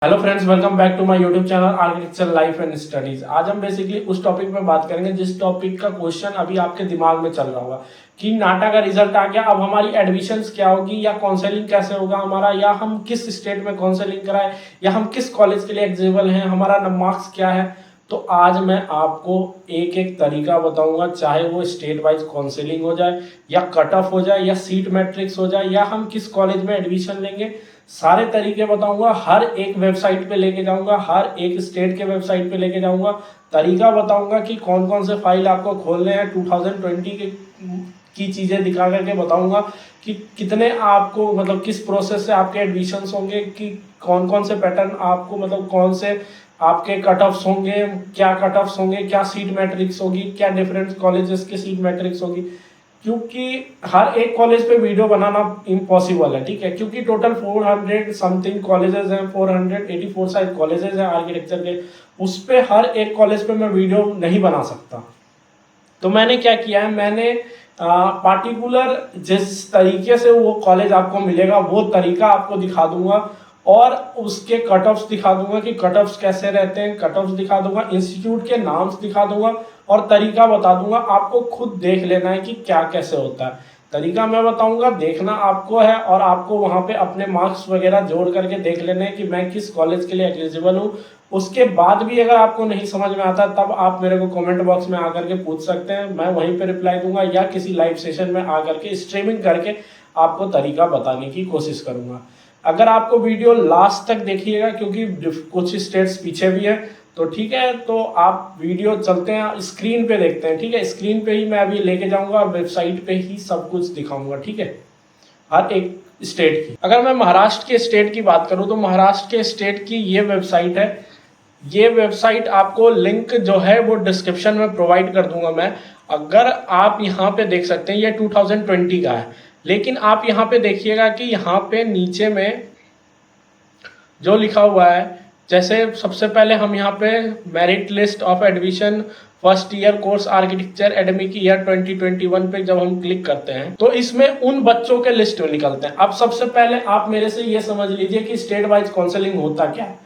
Hello friends, welcome back to my YouTube channel architecture life and studies. आज हम basically उस topic पे बात करेंगे जिस टॉपिक का क्वेश्चन अभी आपके दिमाग में चल रहा होगा कि नाटा का रिजल्ट आ गया, अब हमारी एडमिशन्स क्या होगी, या काउंसलिंग कैसे होगा हमारा, या हम किस स्टेट में काउंसलिंग कराएं, या हम किस कॉलेज के लिए एलिजिबल हैं, हमारा मार्क्स क्या है। तो आज मैं आपको एक एक तरीका बताऊंगा, चाहे वो स्टेट वाइज काउंसलिंग हो जाए, या कट ऑफ हो जाए, या सीट मैट्रिक्स हो जाए, या हम किस कॉलेज में एडमिशन लेंगे। सारे तरीके बताऊंगा, हर एक वेबसाइट पे लेके जाऊंगा, हर एक स्टेट के वेबसाइट पे लेके जाऊंगा, तरीका बताऊंगा कि कौन कौन से फाइल आपको खोलने हैं 2020 के की चीज़ें दिखा करके बताऊंगा कि कितने आपको मतलब किस प्रोसेस से आपके एडमिशन्स होंगे, कि कौन कौन से पैटर्न आपको मतलब कौन से आपके कट ऑफ्स होंगे, क्या कट ऑफ्स होंगे, क्या सीट मैट्रिक्स होगी, क्या डिफरेंट कॉलेजेस की सीट मैट्रिक्स होगी। क्योंकि हर एक कॉलेज पे वीडियो बनाना इम्पॉसिबल है, ठीक है, क्योंकि टोटल 400 समथिंग कॉलेजेस हैं, 484 शायद कॉलेजेस हैं आर्किटेक्चर के। उस पे हर एक कॉलेज पे मैं वीडियो नहीं बना सकता। तो मैंने क्या किया है, मैंने पार्टिकुलर जिस तरीके से वो कॉलेज आपको मिलेगा वो तरीका आपको दिखा दूंगा, और उसके कट ऑफ्स दिखा दूंगा कि कट ऑफ्स कैसे रहते हैं, कट ऑफ्स दिखा दूंगा, इंस्टीट्यूट के नाम्स दिखा दूंगा, और तरीका बता दूंगा। आपको खुद देख लेना है कि क्या कैसे होता है। तरीका मैं बताऊंगा, देखना आपको है, और आपको वहां पे अपने मार्क्स वगैरह जोड़ करके देख लेने हैं कि मैं किस कॉलेज के लिए एलिजिबल हूँ। उसके बाद भी अगर आपको नहीं समझ में आता तब आप मेरे को कमेंट बॉक्स में आकर के पूछ सकते हैं, मैं वहीं पे रिप्लाई दूंगा, या किसी लाइव सेशन में आकर के स्ट्रीमिंग करके आपको तरीका बताने की कोशिश करूंगा। अगर आपको वीडियो लास्ट तक देखिएगा, क्योंकि कुछ स्टेट्स पीछे भी है, तो ठीक है, तो आप वीडियो चलते हैं स्क्रीन पे देखते हैं, ठीक है। स्क्रीन पे ही मैं अभी लेके जाऊंगा और वेबसाइट पे ही सब कुछ दिखाऊंगा, ठीक है, हर एक स्टेट की। अगर मैं महाराष्ट्र के स्टेट की बात करूं तो महाराष्ट्र के स्टेट की ये वेबसाइट है। ये वेबसाइट आपको लिंक जो है वो डिस्क्रिप्शन में प्रोवाइड कर दूंगा मैं। अगर आप यहाँ पे देख सकते हैं, ये 2020 का है, लेकिन आप यहाँ पे देखिएगा कि यहाँ पे नीचे में जो लिखा हुआ है, जैसे सबसे पहले हम यहाँ पे merit list of admission first year course architecture academic year 2021 पे जब हम क्लिक करते हैं तो इसमें उन बच्चों के लिस्ट निकलते हैं। अब सबसे पहले आप मेरे से ये समझ लीजिए कि स्टेट वाइज काउंसलिंग होता क्या है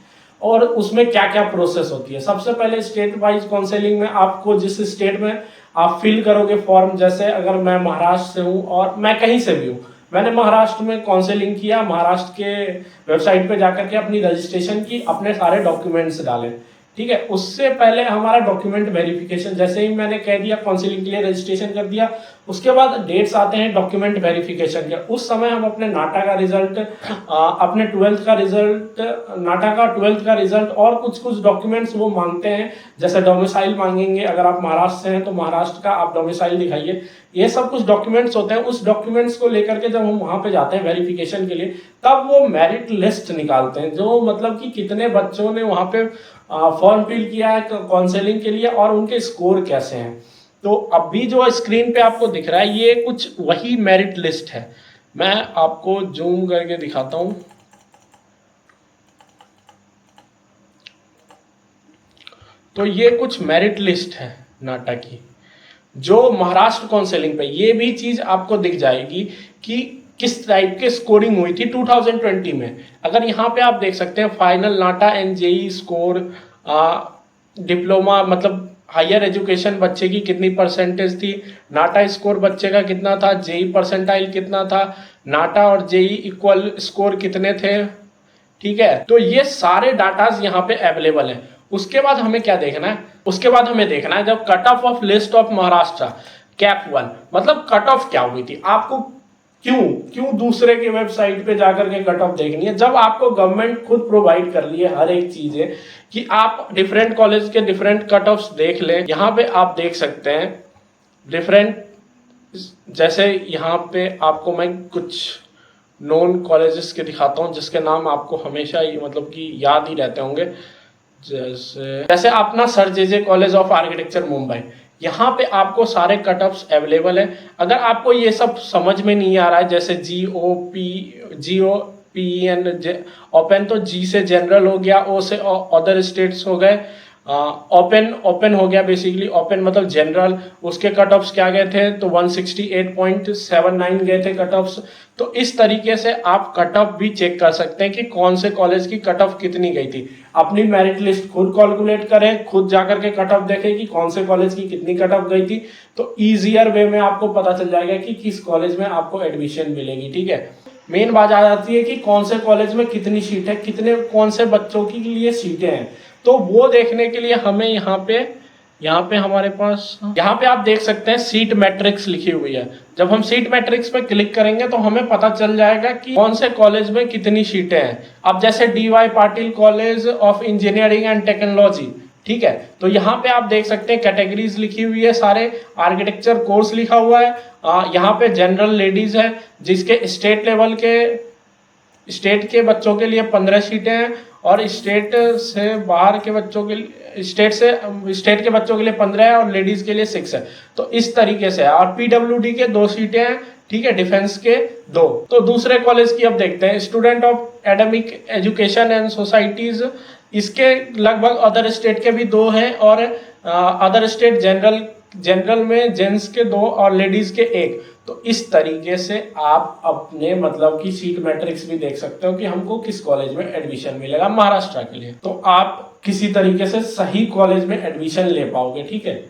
और उसमें क्या क्या प्रोसेस होती है। सबसे पहले स्टेट वाइज काउंसलिंग में आपको जिस स्टेट में आप फिल करोगे फॉर्म, जैसे अगर मैं महाराष्ट्र से हूँ और मैं कहीं से भी हूँ, मैंने महाराष्ट्र में काउंसलिंग किया, महाराष्ट्र के वेबसाइट पे जाकर के अपनी रजिस्ट्रेशन की, अपने सारे डॉक्यूमेंट्स डाले, ठीक है। उससे पहले हमारा डॉक्यूमेंट वेरिफिकेशन, जैसे ही मैंने कह दिया काउंसलिंग के लिए रजिस्ट्रेशन कर दिया, उसके बाद डेट्स आते हैं डॉक्यूमेंट वेरिफिकेशन के। उस समय हम अपने नाटा का रिजल्ट, अपने 12th का रिजल्ट, नाटा का 12th का रिजल्ट और कुछ कुछ डॉक्यूमेंट्स वो मांगते हैं, जैसे डोमिसाइल मांगेंगे, अगर आप महाराष्ट्र से हैं तो महाराष्ट्र का आप डोमिसाइल दिखाइए। ये सब कुछ डॉक्यूमेंट्स होते हैं। उस डॉक्यूमेंट्स को लेकर के जब हम वहां पे जाते हैं वेरिफिकेशन के लिए, तब वो मेरिट लिस्ट निकालते हैं, जो मतलब कि कितने बच्चों ने वहां पे फॉर्म फिल किया है काउंसलिंग के लिए और उनके स्कोर कैसे हैं। तो अभी जो स्क्रीन पे आपको दिख रहा है ये कुछ वही मेरिट लिस्ट है। मैं आपको जूम करके दिखाता हूं। तो ये कुछ मेरिट लिस्ट है नाटा की, जो महाराष्ट्र काउंसलिंग पे, ये भी चीज आपको दिख जाएगी कि किस टाइप के स्कोरिंग हुई थी 2020 में। अगर यहाँ पे आप देख सकते हैं final NATA and JEE score, diploma मतलब हायर एजुकेशन बच्चे की कितनी परसेंटेज थी, नाटा स्कोर बच्चे का कितना था, जेई परसेंटाइल कितना था, नाटा और जेई इक्वल स्कोर कितने थे, ठीक है। तो ये सारे डाटाज यहाँ पे अवेलेबल हैं। उसके बाद हमें क्या देखना है, उसके बाद हमें देखना है जब cut off list of Maharashtra cap 1, मतलब कट ऑफ क्या हुई थी। आपको क्यों क्यों दूसरे के वेबसाइट पे जाकर के कट ऑफ देखनी है, जब आपको गवर्नमेंट खुद प्रोवाइड कर ली है हर एक चीजें कि आप डिफरेंट कॉलेज के डिफरेंट कट ऑफ्स देख लें। यहाँ पे आप देख सकते हैं डिफरेंट, जैसे यहाँ पे आपको मैं कुछ नॉन कॉलेजेस के दिखाता हूँ जिसके नाम आपको हमेशा ही मतलब कि याद ही रहते होंगे। जैसे अपना sir J college of architecture Mumbai, यहाँ पे आपको सारे कट ऑफ्स अवेलेबल है। अगर आपको ये सब समझ में नहीं आ रहा है, जैसे GOPEN ओपन, तो जी से जनरल हो गया, ओ से अदर स्टेट्स हो गए, ओपन ओपन हो गया, बेसिकली ओपन मतलब जनरल, उसके कट ऑफ्स क्या गए थे, तो 168.79 गए थे कट ऑफ्स। तो इस तरीके से आप कट ऑफ भी चेक कर सकते हैं कि कौन से कॉलेज की कट ऑफ कितनी गई थी। अपनी मेरिट लिस्ट खुद कैलकुलेट करें, खुद जाकर के कट ऑफ देखें कि कौन से कॉलेज की कितनी कट ऑफ गई थी, तो ईजियर वे में आपको पता चल जाएगा कि किस कॉलेज में आपको एडमिशन मिलेगी। ठीक है, मेन बात आ जाती है कि कौन से कॉलेज में कितनी सीट है, कितने कौन से बच्चों के लिए सीटें हैं। तो वो देखने के लिए हमें यहाँ पे हमारे पास यहाँ पे आप देख सकते हैं सीट मैट्रिक्स लिखी हुई है। जब हम सीट मैट्रिक्स पे क्लिक करेंगे तो हमें पता चल जाएगा कि कौन से कॉलेज में कितनी सीटें हैं। अब जैसे DY Patil college of engineering and technology, ठीक है, तो यहाँ पे आप देख सकते हैं कैटेगरीज लिखी हुई है, सारे आर्किटेक्चर कोर्स लिखा हुआ है। यहाँ पे जनरल लेडीज है, जिसके स्टेट लेवल के स्टेट के बच्चों के लिए 15 सीटें हैं, और स्टेट से बाहर के बच्चों के लिए स्टेट के बच्चों के लिए 15 है और लेडीज के लिए 6 है। तो इस तरीके से है। और PWD के 2 सीटें हैं, ठीक है, डिफेंस के 2। तो दूसरे कॉलेज की अब देखते हैं, student of academic education and societies, इसके लगभग अदर स्टेट के भी 2 हैं, और अदर स्टेट जनरल में जेंट्स के 2 और लेडीज के 1। तो इस तरीके से आप अपने मतलब की सीट मैट्रिक्स भी देख सकते हो कि हमको किस कॉलेज में एडमिशन मिलेगा महाराष्ट्र के लिए। तो आप किसी तरीके से सही कॉलेज में एडमिशन ले पाओगे। ठीक है,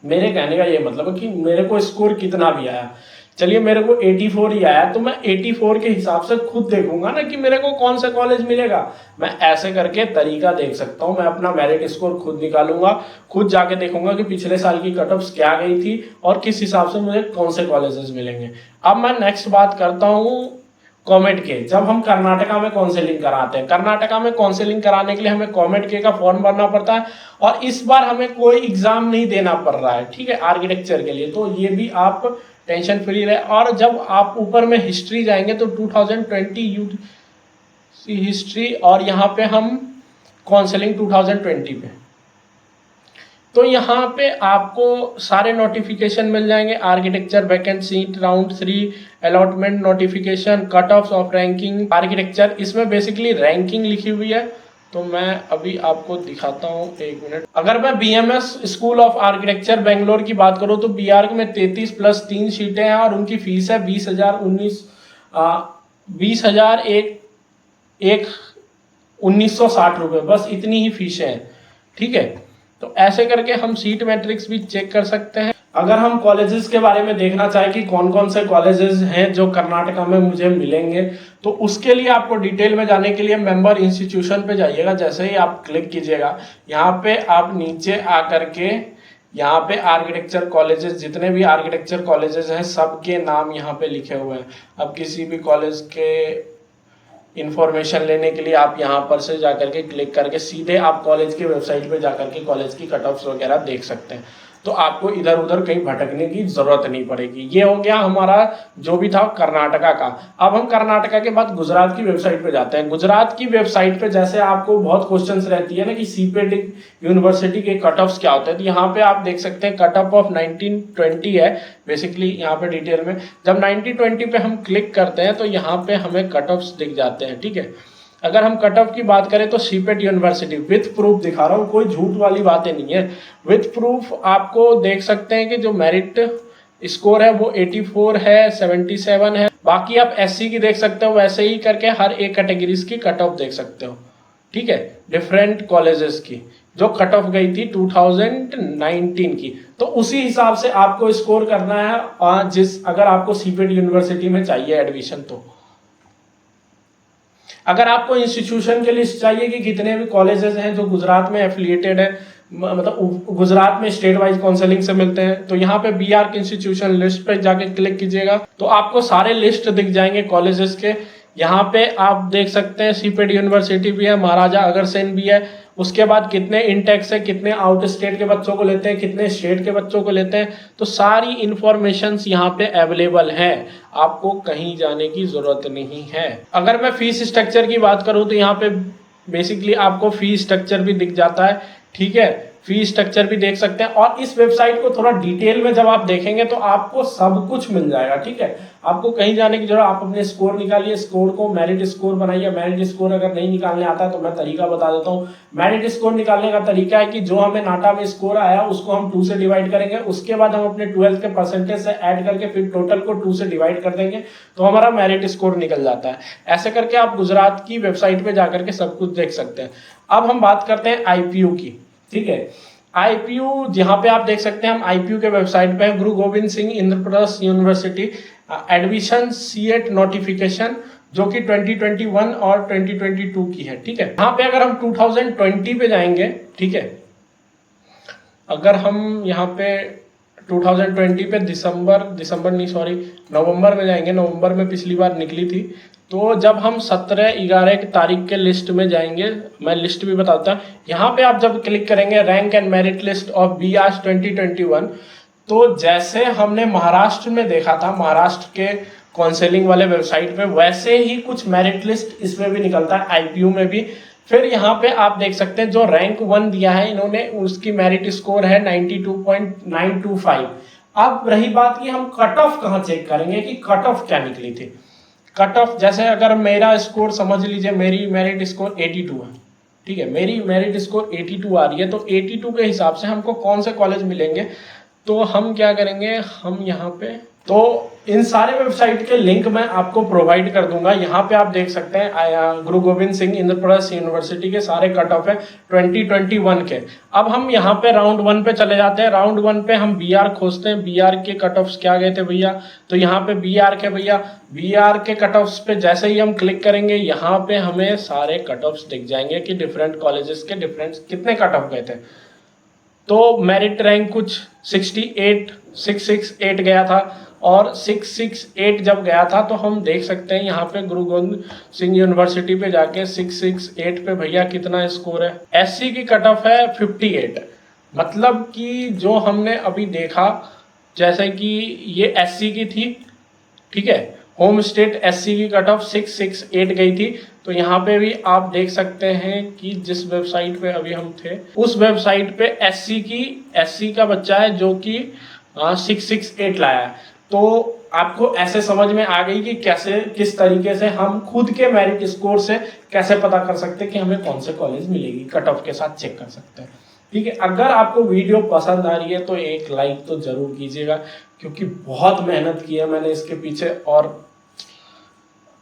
मेरे कहने का ये मतलब है कि मेरे को स्कोर कितना भी आया, चलिए मेरे को 84 ही आया, तो मैं 84 के हिसाब से खुद देखूंगा ना कि मेरे को कौन सा कॉलेज मिलेगा। मैं ऐसे करके तरीका देख सकता हूँ, मैं अपना मेरिट स्कोर खुद निकालूंगा, खुद जाके देखूंगा कि पिछले साल की कट ऑफ्स क्या गई थी और किस हिसाब से मुझे कौन से कॉलेजेस मिलेंगे। अब मैं नेक्स्ट बात करता हूँ कॉमेड के। जब हम कर्नाटका में काउंसलिंग कराते हैं, कर्नाटका में काउंसलिंग कराने के लिए हमें कॉमेड के का फॉर्म भरना पड़ता है, और इस बार हमें कोई एग्जाम नहीं देना पड़ रहा है, ठीक है, आर्किटेक्चर के लिए। तो ये भी आप टेंशन फ्री रहे। और जब आप ऊपर में हिस्ट्री जाएंगे तो 2020 यूसी हिस्ट्री, और यहाँ पे हम काउंसलिंग 2020 पे, तो यहाँ पे आपको सारे नोटिफिकेशन मिल जाएंगे, architecture vacant seat round 3 allotment notification, cut off of ranking architecture. इसमें बेसिकली रैंकिंग लिखी हुई है, तो मैं अभी आपको दिखाता हूँ, 1 मिनट। अगर मैं BMS school of architecture Bangalore की बात करूँ तो BR में 33 + 3 सीटें हैं, और उनकी फीस है 1960 रुपये, बस इतनी ही फीसें हैं। ठीक है, तो ऐसे करके हम सीट मैट्रिक्स भी चेक कर सकते हैं। अगर हम कॉलेजेस के बारे में देखना चाहें कि कौन कौन से कॉलेजेस हैं जो कर्नाटका में मुझे मिलेंगे, तो उसके लिए आपको डिटेल में जाने के लिए मेंबर इंस्टीट्यूशन पे जाइएगा। जैसे ही आप क्लिक कीजिएगा, यहाँ पे आप नीचे आकर के यहाँ पे आर्किटेक्चर कॉलेजेस, जितने भी आर्किटेक्चर कॉलेजेस हैं सबके नाम यहाँ पे लिखे हुए हैं। अब किसी भी कॉलेज के इंफॉर्मेशन लेने के लिए आप यहाँ पर से जाकर के क्लिक करके सीधे आप कॉलेज की वेबसाइट पे जाकर के कॉलेज की कट ऑफ्स वगैरह देख सकते हैं। तो आपको इधर उधर कहीं भटकने की जरूरत नहीं पड़ेगी। ये हो गया हमारा जो भी था कर्नाटका का। अब हम कर्नाटका के बाद गुजरात की वेबसाइट पे जाते हैं। गुजरात की वेबसाइट पे जैसे आपको बहुत क्वेश्चंस रहती है ना कि CPET यूनिवर्सिटी के कट ऑफ्स क्या होते हैं, तो यहाँ पे आप देख सकते हैं कट ऑफ 1920 है बेसिकली यहाँ पे डिटेल में। जब 1920 पे हम क्लिक करते हैं तो यहाँ पे हमें कट ऑफ्स दिख जाते हैं। ठीक है, अगर हम कट ऑफ की बात करें तो CPET यूनिवर्सिटी विथ प्रूफ दिखा रहा हूँ, कोई झूठ वाली बातें नहीं है, विथ प्रूफ आपको देख सकते हैं कि जो मेरिट स्कोर है वो 84 है, 77 है। बाकी आप SC की देख सकते हो, वैसे ही करके हर एक कैटेगरीज की कट ऑफ देख सकते हो। ठीक है, डिफरेंट कॉलेजेस की जो कट ऑफ गई थी 2019 की, तो उसी हिसाब से आपको स्कोर करना है अगर आपको CPET यूनिवर्सिटी में चाहिए एडमिशन। तो अगर आपको इंस्टीट्यूशन की लिस्ट चाहिए कि कितने भी कॉलेजेस हैं जो गुजरात में एफिलिएटेड है, मतलब गुजरात में स्टेट वाइज काउंसलिंग से मिलते हैं, तो यहाँ पे BR के इंस्टीट्यूशन लिस्ट पे जाके क्लिक कीजिएगा तो आपको सारे लिस्ट दिख जाएंगे कॉलेजेस के। यहाँ पे आप देख सकते हैं CPET यूनिवर्सिटी भी है, महाराजा अग्रसेन भी है। उसके बाद कितने इनटेक्स है, कितने आउट स्टेट के बच्चों को लेते हैं, कितने स्टेट के बच्चों को लेते हैं, तो सारी इंफॉर्मेशन यहाँ पे अवेलेबल है, आपको कहीं जाने की जरूरत नहीं है। अगर मैं फीस स्ट्रक्चर की बात करूँ तो यहाँ पे बेसिकली आपको फीस स्ट्रक्चर भी दिख जाता है। ठीक है, फी स्ट्रक्चर भी देख सकते हैं। और इस वेबसाइट को थोड़ा डिटेल में जब आप देखेंगे तो आपको सब कुछ मिल जाएगा, ठीक है। आपको कहीं जाने की जरूरत, आप अपने स्कोर निकालिए, स्कोर को मेरिट स्कोर बनाइए। मेरिट स्कोर अगर नहीं निकालने आता है तो मैं तरीका बता देता हूँ। मेरिट स्कोर निकालने का तरीका है कि जो हमें नाटा में स्कोर आया उसको हम 2 से डिवाइड करेंगे, उसके बाद हम अपने 12th के परसेंटेज से ऐड करके फिर टोटल को 2 से डिवाइड कर देंगे, तो हमारा मेरिट स्कोर निकल जाता है। ऐसे करके आप गुजरात की वेबसाइट पे जाकर के सब कुछ देख सकते हैं। अब हम बात करते हैं आईपीयू की, ठीक है। आईपीयू जहाँ पे आप देख सकते हैं, हम आईपीयू के वेबसाइट पे गुरु Govind Singh Indraprastha university admission CEAT notification, जो कि 2021 और 2022 की है, ठीक है। यहाँ पे अगर हम 2020 पे जाएंगे, ठीक है, अगर हम यहाँ पे 2020 पे नवंबर में जाएंगे, नवंबर में पिछली बार निकली थी, तो जब हम 17/11 की तारीख के लिस्ट में जाएंगे, मैं लिस्ट भी बताता हूँ। यहाँ पे आप जब क्लिक करेंगे rank and merit list of BR 2021, तो जैसे हमने महाराष्ट्र में देखा था, महाराष्ट्र के काउंसलिंग वाले वेबसाइट पे, वैसे ही कुछ मेरिट लिस्ट इसमें भी निकलता है, आईपीयू में भी। फिर यहाँ पे आप देख सकते हैं जो रैंक 1 दिया है इन्होंने, उसकी मेरिट स्कोर है 92.925। अब रही बात कि हम कट ऑफ कहाँ चेक करेंगे कि कट ऑफ क्या निकली थी। कट ऑफ जैसे अगर मेरा स्कोर समझ लीजिए, मेरी मेरिट स्कोर 82 है, ठीक है, मेरी मेरिट स्कोर 82 आ रही है, तो 82 के हिसाब से हमको कौन से कॉलेज मिलेंगे, तो हम क्या करेंगे, हम यहाँ पे, तो इन सारे वेबसाइट के लिंक मैं आपको प्रोवाइड कर दूंगा। यहाँ पे आप देख सकते हैं गुरु गोविंद सिंह इंद्रप्रस्थ यूनिवर्सिटी के सारे कट ऑफ है 2021 के। अब हम यहाँ पे राउंड 1 पे चले जाते हैं। राउंड 1 पे हम बीआर खोजते हैं, बीआर के कट ऑफ्स क्या गए थे भैया, तो यहाँ पे बीआर के भैया, बीआर के कट ऑफ्स पे जैसे ही हम क्लिक करेंगे, यहाँ पे हमें सारे कट ऑफ्स दिख जाएंगे कि डिफरेंट कॉलेजेस के डिफरेंट कितने कट ऑफ गए थे। तो मेरिट रैंक कुछ 668 गया था, और 668 जब गया था तो हम देख सकते हैं यहाँ पे गुरु गोविंद सिंह यूनिवर्सिटी पे जाके 668 पे भैया कितना स्कोर है। एससी की कट ऑफ है 58, मतलब कि जो हमने अभी देखा, जैसे कि ये एससी की थी, ठीक है, होम स्टेट एससी की कट ऑफ 668 गई थी। तो यहाँ पे भी आप देख सकते हैं कि जिस वेबसाइट पे अभी हम थे, उस वेबसाइट पे एससी का बच्चा है जो कि 668 लाया है। तो आपको ऐसे समझ में आ गई कि कैसे, किस तरीके से हम खुद के मेरिट स्कोर से कैसे पता कर सकते हैं कि हमें कौन से कॉलेज मिलेगी, कट ऑफ के साथ चेक कर सकते हैं, ठीक है। अगर आपको वीडियो पसंद आ रही है तो एक लाइक तो जरूर कीजिएगा, क्योंकि बहुत मेहनत की है मैंने इसके पीछे, और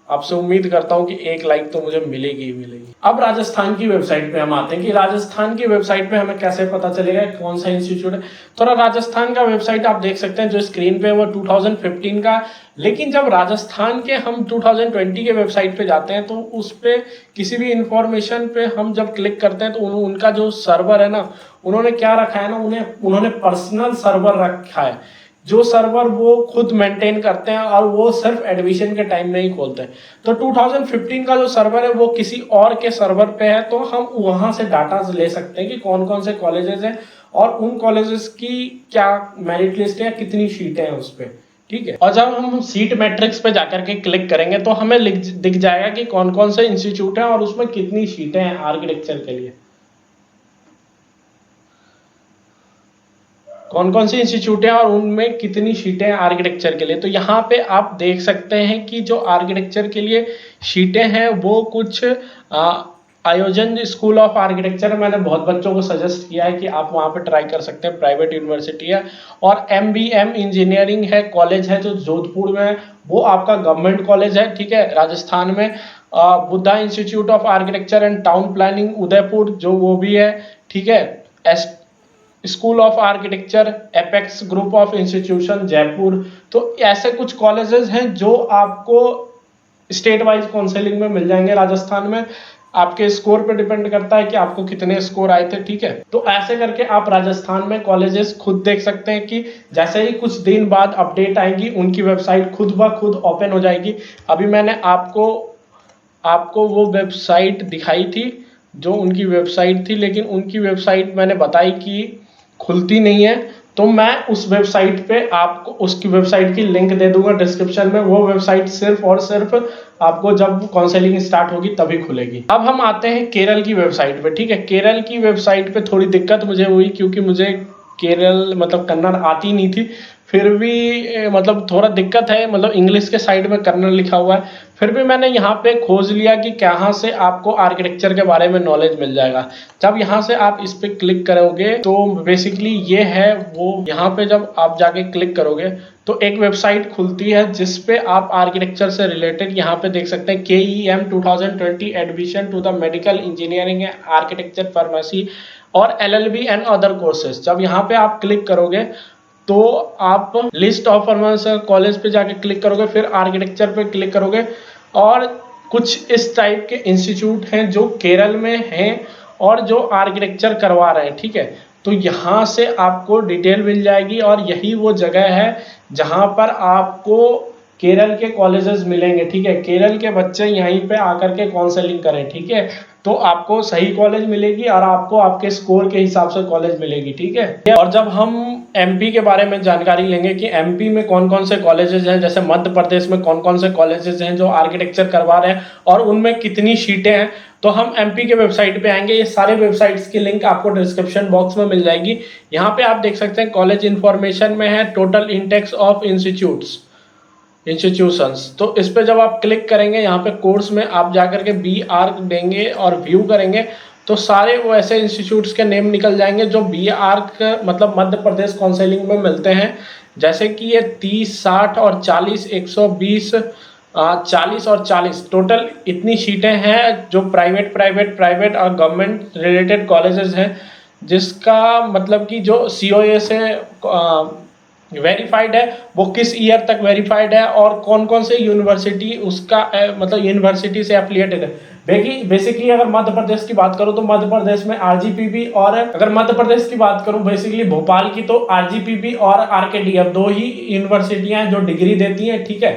आपसे उम्मीद करता हूं कि एक लाइक तो मुझे मिलेगी ही मिलेगी। अब राजस्थान की वेबसाइट पे हम आते हैं कि राजस्थान की वेबसाइट पे हमें कैसे पता चलेगा कौन सा इंस्टीट्यूट है। तो राजस्थान का वेबसाइट आप देख सकते हैं, जो स्क्रीन पे है वो 2015 का, लेकिन जब राजस्थान के हम 2020 के वेबसाइट पे जाते हैं तो उस पे किसी भी इंफॉर्मेशन पे हम जब क्लिक करते हैं तो उनका जो सर्वर है ना, उन्होंने क्या रखा है ना, उन्होंने पर्सनल सर्वर रखा है, जो सर्वर वो खुद मेंटेन करते हैं, और वो सिर्फ एडमिशन के टाइम में ही खोलते हैं। तो 2015 का जो सर्वर है वो किसी और के सर्वर पे है, तो हम वहां से डाटा ले सकते हैं कि कौन कौन से कॉलेजेस हैं और उन कॉलेजेस की क्या मेरिट लिस्ट है, कितनी सीटें हैं उस पर, ठीक है। और जब हम सीट मैट्रिक्स पे जाकर के क्लिक करेंगे तो हमें दिख जाएगा कि कौन कौन से इंस्टीट्यूट हैं और उसमें कितनी सीटें हैं आर्किटेक्चर के लिए, कौन कौन से इंस्टीट्यूट हैं और उनमें कितनी सीटें हैं आर्किटेक्चर के लिए। तो यहाँ पे आप देख सकते हैं कि जो आर्किटेक्चर के लिए सीटें हैं वो कुछ आयोजन स्कूल ऑफ आर्किटेक्चर, मैंने बहुत बच्चों को सजेस्ट किया है कि आप वहाँ पे ट्राई कर सकते हैं, प्राइवेट यूनिवर्सिटी है। और MBM इंजीनियरिंग है, कॉलेज है जो जोधपुर में है, वो आपका गवर्नमेंट कॉलेज है, ठीक है, राजस्थान में। Buddha institute of architecture and town planning Udaipur, जो वो भी है, ठीक है। School of architecture apex group of institution Jaipur. तो ऐसे कुछ कॉलेजेस हैं जो आपको स्टेट वाइज काउंसलिंग में मिल जाएंगे राजस्थान में। आपके स्कोर पे डिपेंड करता है कि आपको कितने स्कोर आए थे, ठीक है। तो ऐसे करके आप राजस्थान में कॉलेजेस खुद देख सकते हैं कि जैसे ही कुछ दिन बाद अपडेट आएंगी उनकी वेबसाइट खुद ब खुद ओपन हो जाएगी। अभी मैंने आपको वो वेबसाइट दिखाई थी जो उनकी वेबसाइट थी, लेकिन उनकी वेबसाइट मैंने बताई कि खुलती नहीं है। तो मैं उस वेबसाइट पे आपको उसकी वेबसाइट की लिंक दे दूंगा डिस्क्रिप्शन में। वो वेबसाइट सिर्फ और सिर्फ आपको जब काउंसलिंग स्टार्ट होगी तभी खुलेगी। अब हम आते हैं केरल की वेबसाइट पे। ठीक है, केरल की वेबसाइट पे थोड़ी दिक्कत मुझे हुई क्योंकि मुझे केरल मतलब कन्नड़ आती नहीं थी। फिर भी मतलब थोड़ा दिक्कत है, मतलब इंग्लिश के साइड में कन्नड़ लिखा हुआ है। फिर भी मैंने यहाँ पे खोज लिया कि कहाँ से आपको आर्किटेक्चर के बारे में नॉलेज मिल जाएगा। जब यहाँ से आप इस पे क्लिक करोगे तो बेसिकली ये है वो, यहाँ पे जब आप जाके क्लिक करोगे तो एक वेबसाइट खुलती है जिसपे आप आर्किटेक्चर से रिलेटेड यहाँ पे देख सकते हैं KEM 2020 admission to the medical engineering architecture pharmacy और LLB एंड अदर कोर्सेज। जब यहाँ पे आप क्लिक करोगे तो आप लिस्ट ऑफ कॉलेज पे जाके क्लिक करोगे, फिर आर्किटेक्चर पे क्लिक करोगे और कुछ इस टाइप के इंस्टीट्यूट हैं जो केरल में हैं और जो आर्किटेक्चर करवा रहे हैं। ठीक है, तो यहाँ से आपको डिटेल मिल जाएगी और यही वो जगह है जहाँ पर आपको केरल के कॉलेजेस मिलेंगे। ठीक है, केरल के बच्चे यहीं पे आकर के काउंसलिंग करें। ठीक है, तो आपको सही कॉलेज मिलेगी और आपको आपके स्कोर के हिसाब से कॉलेज मिलेगी। ठीक है, और जब हम MP के बारे में जानकारी लेंगे कि MP में कौन कौन से कॉलेजेस हैं, जैसे मध्य प्रदेश में कौन कौन से कॉलेजेस हैं जो आर्किटेक्चर करवा रहे हैं और उनमें कितनी सीटें हैं, तो हम MP के वेबसाइट पे आएंगे। ये सारे वेबसाइट्स की लिंक आपको डिस्क्रिप्शन बॉक्स में मिल जाएगी। यहाँ पे आप देख सकते हैं कॉलेज इन्फॉर्मेशन में है टोटल इंटेक्स ऑफ इंस्टीट्यूशंस। तो इस पे जब आप क्लिक करेंगे, यहाँ पे कोर्स में आप जाकर के BArch देंगे और व्यू करेंगे तो सारे वो ऐसे इंस्टीट्यूट्स के नेम निकल जाएंगे जो BArch मतलब मध्य प्रदेश काउंसलिंग में मिलते हैं। जैसे कि ये 30, 60 और 40, 120, 40 और 40 टोटल इतनी सीटें हैं जो प्राइवेट और गवर्नमेंट रिलेटेड कॉलेजेस हैं, जिसका मतलब कि जो COA से वेरीफाइड है वो किस ईयर तक वेरीफाइड है और कौन कौन से यूनिवर्सिटी उसका मतलब यूनिवर्सिटी से एफिलिएटेड है। बेसिकली अगर मध्य प्रदेश की बात करूं तो मध्य प्रदेश में RGPB, और अगर मध्य प्रदेश की बात करूं बेसिकली भोपाल की तो RGPB और RKTF दो ही यूनिवर्सिटियां जो डिग्री देती हैं। ठीक है,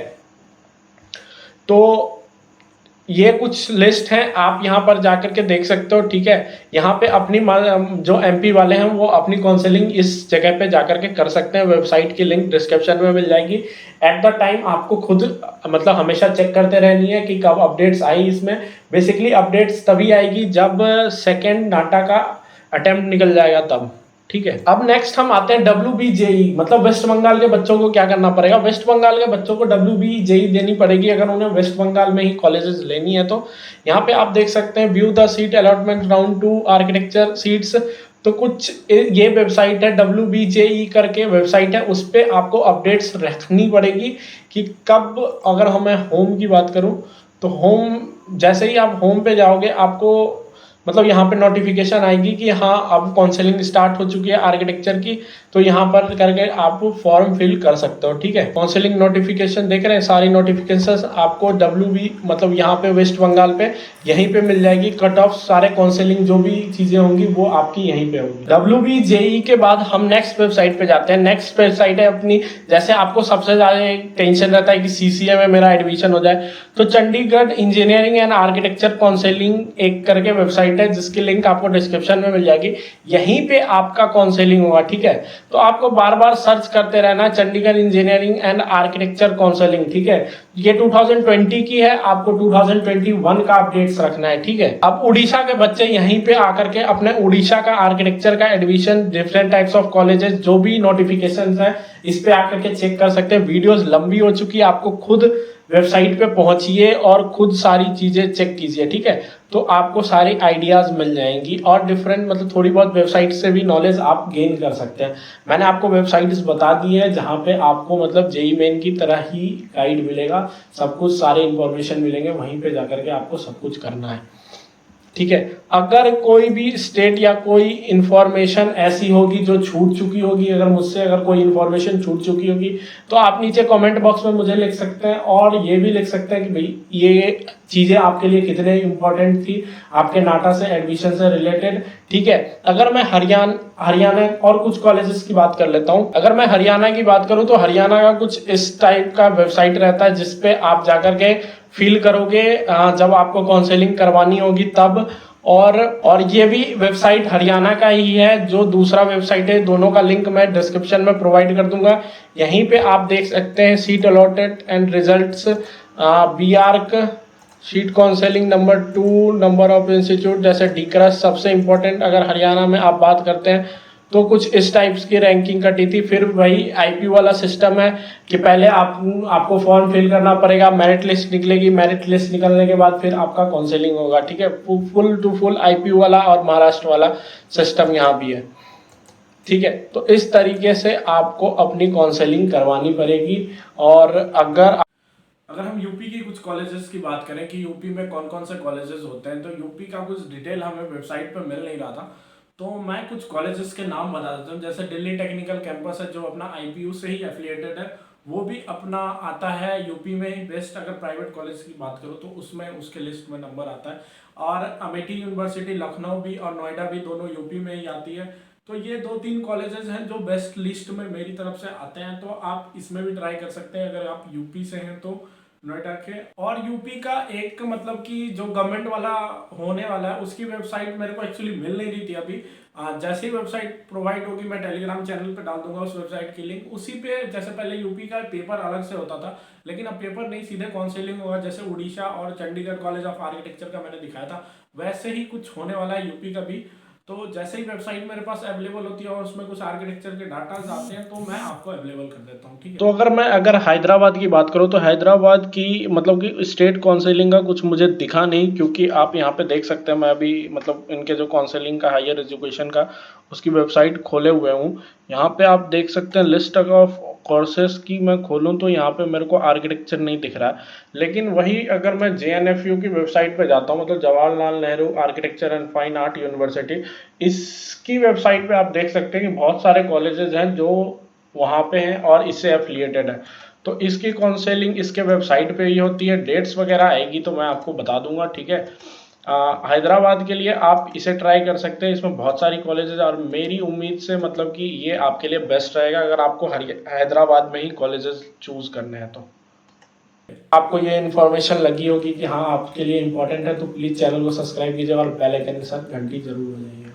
तो ये कुछ लिस्ट है, आप यहाँ पर जाकर के देख सकते हो। ठीक है, यहाँ पे अपनी जो MP वाले हैं वो अपनी काउंसलिंग इस जगह पे जाकर के कर सकते हैं। वेबसाइट की लिंक डिस्क्रिप्शन में मिल जाएगी। एट द टाइम आपको खुद मतलब हमेशा चेक करते रहनी है कि कब अपडेट्स आई। इसमें बेसिकली अपडेट्स तभी आएगी जब सेकेंड नाटा का अटेम्प्ट निकल जाएगा तब। ठीक है, अब नेक्स्ट हम आते हैं WBJE, मतलब वेस्ट बंगाल के बच्चों को क्या करना पड़ेगा। वेस्ट बंगाल के बच्चों को WBJE देनी पड़ेगी अगर उन्हें वेस्ट बंगाल में ही कॉलेजेस लेनी है। तो यहाँ पे आप देख सकते हैं view the seat allotment round 2 architecture seats. तो कुछ ये वेबसाइट है WBJE करके वेबसाइट है, उस पर आपको अपडेट्स रखनी पड़ेगी कि कब। अगर हमें होम की बात करूँ तो होम, जैसे ही आप होम पे जाओगे आपको मतलब यहाँ पे नोटिफिकेशन आएगी कि हाँ अब काउंसलिंग स्टार्ट हो चुकी है आर्किटेक्चर की, तो यहाँ पर करके आप फॉर्म फिल कर सकते हो। ठीक है, काउंसलिंग नोटिफिकेशन देख रहे हैं, सारी नोटिफिकेशन आपको WB मतलब यहाँ पे वेस्ट बंगाल पे यहीं पे मिल जाएगी। कट ऑफ सारे काउंसलिंग जो भी चीजें होंगी वो आपकी यहीं पे होगी। WBJE के बाद हम नेक्स्ट वेबसाइट पे जाते हैं। नेक्स्ट वेबसाइट है अपनी, जैसे आपको सबसे ज्यादा टेंशन रहता है कि CCA में मेरा एडमिशन हो जाए, तो Chandigarh engineering and architecture counselling एक करके वेबसाइट है जिसकी लिंक आपको डिस्क्रिप्शन में मिल जाएगी। यहीं पे आपका काउंसलिंग होगा। ठीक है, तो आपको बार बार सर्च करते रहना Chandigarh engineering and architecture counselling. ठीक है, ये 2020 की है, आपको 2021 का अपडेट्स रखना है। ठीक है, अब उड़ीसा के बच्चे यहीं पे आकर के अपने उड़ीसा का आर्किटेक्चर का admission different types of colleges जो भी नोटिफिकेशन है इस पे आकर के चेक कर सकते हैं। वीडियोस लंबी हो चुकी है, आपको खुद वेबसाइट पे पहुंचिए और खुद सारी चीजें चेक कीजिए। ठीक है, तो आपको सारी आइडियाज मिल जाएंगी और डिफरेंट मतलब थोड़ी बहुत वेबसाइट से भी नॉलेज आप गेन कर सकते हैं। मैंने आपको वेबसाइट्स बता दी है जहाँ पे आपको मतलब JEE मेन की तरह ही गाइड मिलेगा, सब कुछ सारे इंफॉर्मेशन मिलेंगे, वहीं पे जाकर के आपको सब कुछ करना है। ठीक है, अगर कोई भी स्टेट या कोई इंफॉर्मेशन ऐसी होगी जो छूट चुकी होगी, अगर मुझसे अगर कोई इंफॉर्मेशन छूट चुकी होगी तो आप नीचे कमेंट बॉक्स में मुझे लिख सकते हैं और ये भी लिख सकते हैं कि भाई ये चीज़ें आपके लिए कितने इंपॉर्टेंट थी आपके नाटा से एडमिशन से रिलेटेड। ठीक है, अगर मैं हरियाणा और कुछ कॉलेजेस की बात कर लेता हूँ। अगर मैं हरियाणा की बात करूँ तो हरियाणा का कुछ इस टाइप का वेबसाइट रहता है जिसपे आप जाकर के फील करोगे जब आपको काउंसलिंग करवानी होगी तब, और ये भी वेबसाइट हरियाणा का ही है, जो दूसरा वेबसाइट है, दोनों का लिंक मैं डिस्क्रिप्शन में प्रोवाइड कर दूंगा। यहीं पे आप देख सकते हैं seat allotted and results, B arch, seat counselling number 2, number of institute, जैसे डीक्रस सबसे इम्पोर्टेंट अगर हरियाणा में आप बात करते हैं तो कुछ इस टाइप्स की रैंकिंग कटी थी। फिर वही आईपी वाला सिस्टम है कि पहले आपको फॉर्म फिल करना पड़ेगा, मेरिट लिस्ट निकलेगी, मेरिट लिस्ट निकलने के बाद फिर आपका काउंसलिंग होगा, ठीक है। फुल टू फुल आईपी वाला और महाराष्ट्र वाला सिस्टम यहाँ भी है, ठीक है। तो इस तरीके से आपको अपनी काउंसलिंग करवानी पड़ेगी। और अगर हम यूपी के कुछ कॉलेजेस की बात करें कि यूपी में कौन कौन से कॉलेजेस होते हैं, तो यूपी का कुछ डिटेल हमें वेबसाइट पर मिल नहीं रहा था, तो मैं कुछ कॉलेजेस के नाम बता देता हूँ। जैसे दिल्ली टेक्निकल कैंपस है, जो अपना आईपीयू से ही एफिलिएटेड है, वो भी अपना आता है यूपी में ही बेस्ट। अगर प्राइवेट कॉलेज की बात करो तो उसमें उसके लिस्ट में नंबर आता है। और अमेठी यूनिवर्सिटी लखनऊ भी और नोएडा भी दोनों यूपी में ही आती है। तो ये 2-3 कॉलेजेस हैं जो बेस्ट लिस्ट में मेरी तरफ से आते हैं, तो आप इसमें भी ट्राई कर सकते हैं अगर आप यूपी से हैं तो। नोएडा के और यूपी का एक मतलब कि जो गवर्नमेंट वाला होने वाला है, उसकी वेबसाइट मेरे को एक्चुअली मिल नहीं रही थी अभी। जैसे ही वेबसाइट प्रोवाइड होगी मैं टेलीग्राम चैनल पे डाल दूंगा उस वेबसाइट की लिंक। उसी पे जैसे पहले यूपी का पेपर अलग से होता था, लेकिन अब पेपर नहीं, सीधे काउंसलिंग होगा। जैसे उड़ीसा और चंडीगढ़ कॉलेज ऑफ आर्किटेक्चर का मैंने दिखाया था, वैसे ही कुछ होने वाला है यूपी का भी। तो जैसे ही वेबसाइट मेरे पास अवेलेबल होती है और उसमें कुछ आर्किटेक्चर के डाटाज आते हैं, तो मैं आपको अवेलेबल कर देता हूँ, ठीक है। तो अगर हैदराबाद की बात करूँ तो हैदराबाद की मतलब कि स्टेट काउंसलिंग का कुछ मुझे दिखा नहीं, क्योंकि आप यहाँ पे देख सकते हैं मैं अभी मतलब इनके जो काउंसलिंग का हायर एजुकेशन का उसकी वेबसाइट खोले हुए हूँ। यहाँ पे आप देख सकते हैं लिस्ट ऑफ कोर्सेज की मैं खोलूँ तो यहाँ पे मेरे को आर्किटेक्चर नहीं दिख रहा है। लेकिन वही अगर मैं जेएनएफयू की वेबसाइट पे जाता हूँ, मतलब Jawaharlal Nehru architecture and fine art university, इसकी वेबसाइट पे आप देख सकते हैं कि बहुत सारे कॉलेजेस हैं जो वहाँ पे हैं और इससे एफिलिएटेड है। तो इसकी काउंसलिंग इसके वेबसाइट पे ही होती है। डेट्स वगैरह आएगी तो मैं आपको बता दूंगा, ठीक है। हैदराबाद के लिए आप इसे ट्राई कर सकते हैं, इसमें बहुत सारी कॉलेजेस, और मेरी उम्मीद से मतलब कि ये आपके लिए बेस्ट रहेगा अगर आपको हैदराबाद में ही कॉलेजेस चूज करने हैं तो। आपको ये इन्फॉर्मेशन लगी होगी कि हाँ आपके लिए इम्पोर्टेंट है, तो प्लीज़ चैनल को सब्सक्राइब कीजिए और बेल आइकन के साथ घंटी जरूर बजाइए।